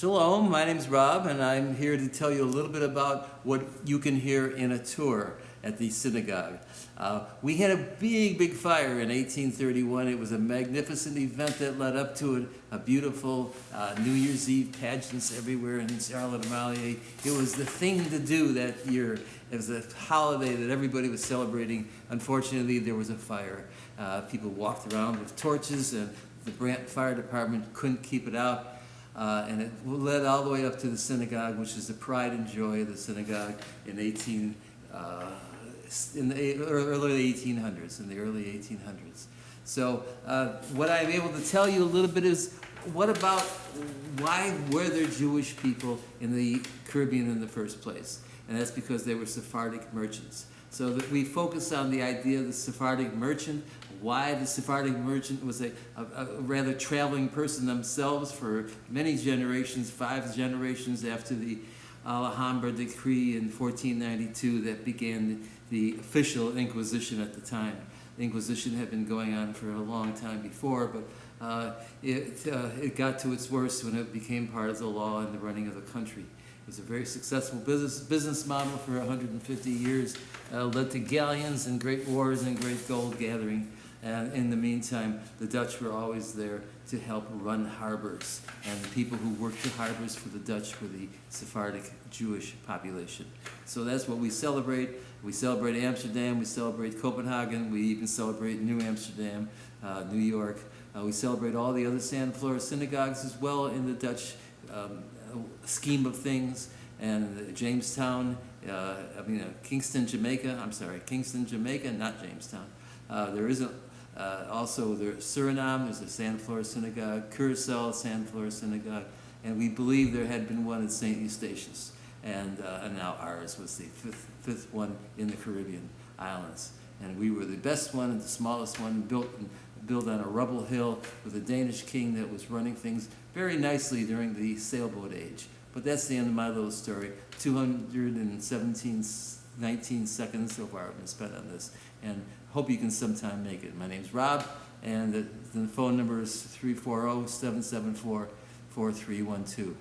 Shalom, my name's Rob, and I'm here to tell you a little bit about what you can hear in a tour at the synagogue. We had a big fire in 1831. It was a magnificent event that led up to it, a beautiful New Year's Eve pageants everywhere in Charlotte Amalie. It was the thing to do that year. It was a holiday that everybody was celebrating. Unfortunately, there was a fire. People walked around with torches, and the Brant Fire Department couldn't keep it out. And it led all the way up to the synagogue, which is the pride and joy of the synagogue in the early 1800s. So what I'm able to tell you a little bit is why were there Jewish people in the Caribbean in the first place? And that's because they were Sephardic merchants. So that we focus on the idea of the Sephardic merchant, why the Sephardic merchant was a rather traveling person themselves for many generations, 5 generations after the Alhambra decree in 1492 that began the official Inquisition at the time. The Inquisition had been going on for a long time before, but it got to its worst when it became part of the law and the running of the country. It was a very successful business model for 150 years, led to galleons and great wars and great gold gathering. And in the meantime, the Dutch were always there to help run harbors. And the people who worked the harbors for the Dutch were the Sephardic Jewish population. So that's what we celebrate. We celebrate Amsterdam, we celebrate Copenhagen, we even celebrate New Amsterdam, New York. We celebrate all the other Sandfloor synagogues as well in the Dutch scheme of things, and Jamestown, Kingston, Jamaica, not Jamestown. There is also Suriname, there's a Sandfloor synagogue, Curacao, Sandfloor synagogue, and we believe there had been one at St. Eustatius, and now ours was the fifth one in the Caribbean islands. And we were the best one and the smallest one, built on a rubble hill with a Danish king that was running things very nicely during the sailboat age. But that's the end of my little story. 19 seconds so far have been spent on this, and hope you can sometime make it. My name's Rob, and the phone number is 340-774-4312.